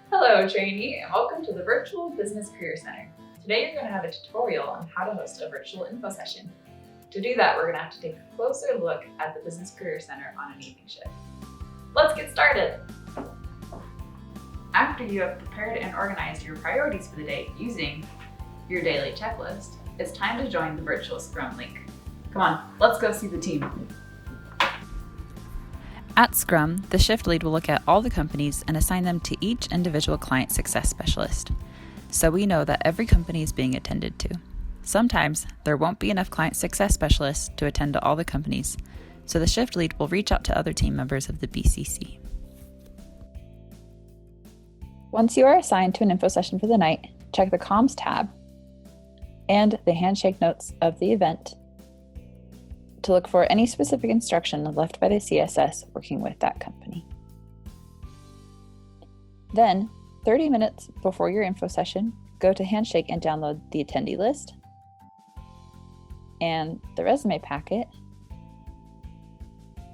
Hello, trainee, and welcome to the Virtual Business Career Center. Today you're going to have a tutorial on how to host a virtual info session. To do that, we're going to have to take a closer look at the Business Career Center on an evening shift. Let's get started! After you have prepared and organized your priorities for the day using your daily checklist, it's time to join the virtual Scrum link. Come on, let's go see the team. At Scrum, the shift lead will look at all the companies and assign them to each individual client success specialist, so we know that every company is being attended to. Sometimes there won't be enough client success specialists to attend to all the companies, so the shift lead will reach out to other team members of the BCC. Once you are assigned to an info session for the night, check the Comms tab and the handshake notes of the event to look for any specific instruction left by the CSS working with that company. Then, 30 minutes before your info session, go to Handshake and download the attendee list and the resume packet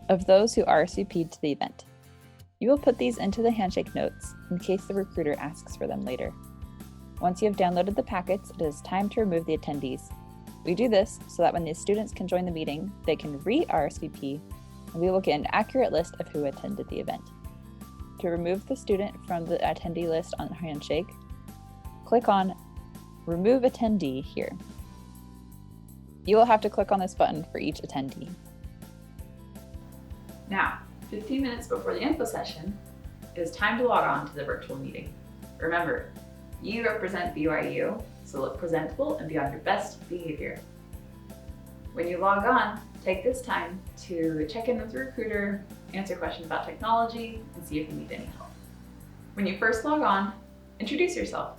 of those who RSVP'd to the event. You will put these into the Handshake notes in case the recruiter asks for them later. Once you have downloaded the packets, it is time to remove the attendees. We do this so that when the students can join the meeting, they can re-RSVP, and we will get an accurate list of who attended the event. To remove the student from the attendee list on Handshake, click on Remove Attendee here. You will have to click on this button for each attendee. Now, 15 minutes before the info session, it is time to log on to the virtual meeting. Remember, you represent BYU, so look presentable and be on your best behavior. When you log on, take this time to check in with the recruiter, answer questions about technology, and see if you need any help. When you first log on, introduce yourself.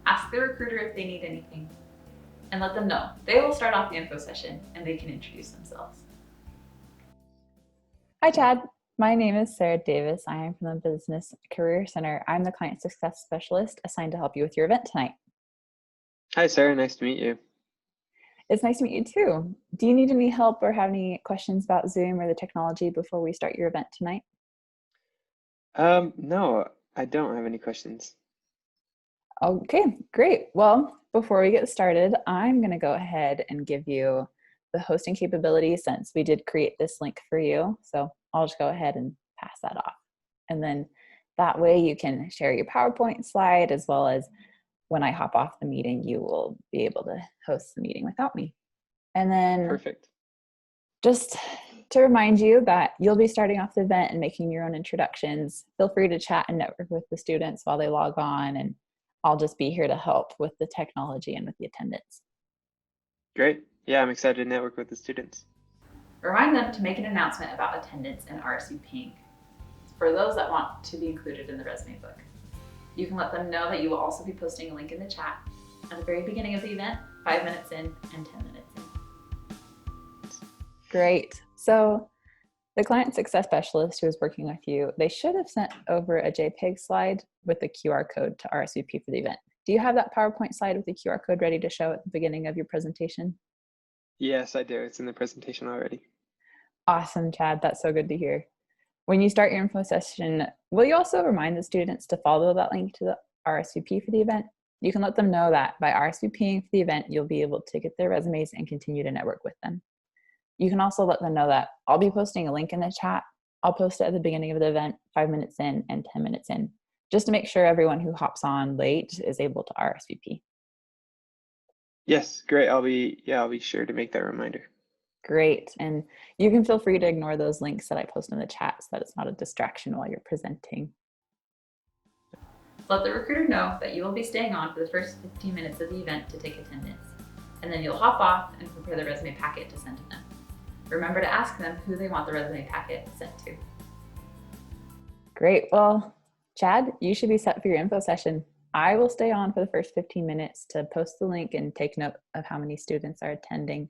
Ask the recruiter if they need anything, and let them know. They will start off the info session and they can introduce themselves. Hi, Chad. My name is Sarah Davis. I am from the Business Career Center. I'm the Client Success Specialist assigned to help you with your event tonight. Hi, Sarah. Nice to meet you. It's nice to meet you too. Do you need any help or have any questions about Zoom or the technology before we start your event tonight? No, I don't have any questions. Okay, great. Well, before we get started, I'm going to go ahead and give you the hosting capability since we did create this link for you. So I'll just go ahead and pass that off. And then that way you can share your PowerPoint slide as well as when I hop off the meeting, you will be able to host the meeting without me. And then Perfect. Just to remind you that you'll be starting off the event and making your own introductions. Feel free to chat and network with the students while they log on, and I'll just be here to help with the technology and with the attendance. Great. Yeah, I'm excited to network with the students. Remind them to make an announcement about attendance and RSVPing for those that want to be included in the resume book. You can let them know that you will also be posting a link in the chat at the very beginning of the event, 5 minutes in and 10 minutes in. Great. So the client success specialist who is working with you, they should have sent over a JPEG slide with the QR code to RSVP for the event. Do you have that PowerPoint slide with the QR code ready to show at the beginning of your presentation? Yes, I do. It's in the presentation already. Awesome, Chad. That's so good to hear. When you start your info session, will you also remind the students to follow that link to the RSVP for the event? You can let them know that by RSVPing for the event, you'll be able to get their resumes and continue to network with them. You can also let them know that I'll be posting a link in the chat. I'll post it at the beginning of the event, 5 minutes in and 10 minutes in, just to make sure everyone who hops on late is able to RSVP. Yes, great. I'll be sure to make that reminder. Great. And you can feel free to ignore those links that I post in the chat so that it's not a distraction while you're presenting. Let the recruiter know that you will be staying on for the first 15 minutes of the event to take attendance, and then you'll hop off and prepare the resume packet to send to them. Remember to ask them who they want the resume packet sent to. Great. Well, Chad, you should be set for your info session. I will stay on for the first 15 minutes to post the link and take note of how many students are attending.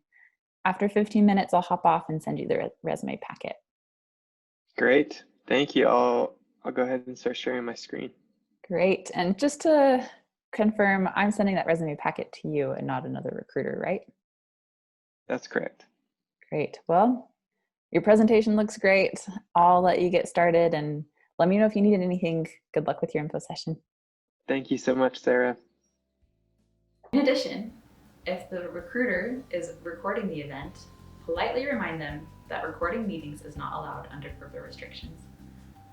After 15 minutes, I'll hop off and send you the resume packet. Great. Thank you. I'll go ahead and start sharing my screen. Great. And just to confirm, I'm sending that resume packet to you and not another recruiter, right? That's correct. Great. Well, your presentation looks great. I'll let you get started and let me know if you need anything. Good luck with your info session. Thank you so much, Sarah. In addition, if the recruiter is recording the event, politely remind them that recording meetings is not allowed under further restrictions.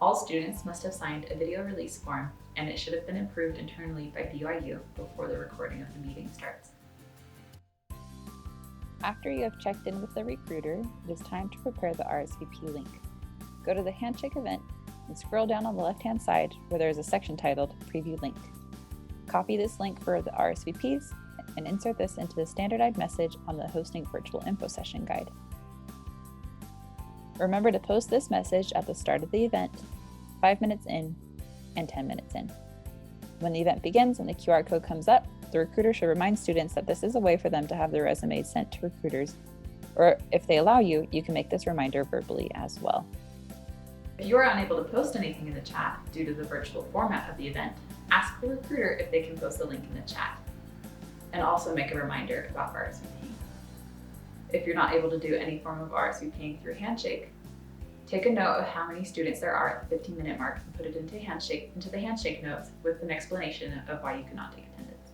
All students must have signed a video release form, and it should have been approved internally by BYU before the recording of the meeting starts. After you have checked in with the recruiter, it is time to prepare the RSVP link. Go to the Handshake event and scroll down on the left-hand side where there is a section titled Preview Link. Copy this link for the RSVPs and insert this into the standardized message on the Hosting Virtual Info Session guide. Remember to post this message at the start of the event, 5 minutes in, and 10 minutes in. When the event begins and the QR code comes up, the recruiter should remind students that this is a way for them to have their resumes sent to recruiters, or if they allow you, you can make this reminder verbally as well. If you are unable to post anything in the chat due to the virtual format of the event, ask the recruiter if they can post a link in the chat, and also make a reminder about RSVPing. If you're not able to do any form of RSVPing through Handshake, take a note of how many students there are at the 15-minute mark and put it into the Handshake notes with an explanation of why you cannot take attendance.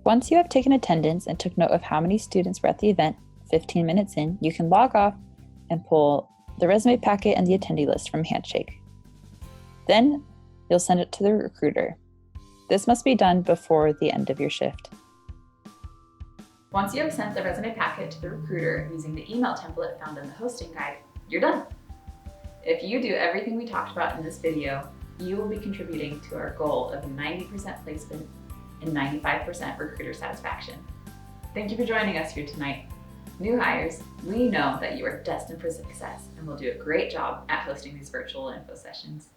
Once you have taken attendance and took note of how many students were at the event, 15 minutes in, you can log off and pull the resume packet and the attendee list from Handshake. Then you'll send it to the recruiter. This must be done before the end of your shift. Once you have sent the resume packet to the recruiter using the email template found in the hosting guide, you're done. If you do everything we talked about in this video, you will be contributing to our goal of 90% placement and 95% recruiter satisfaction. Thank you for joining us here tonight. New hires, we know that you are destined for success and will do a great job at hosting these virtual info sessions.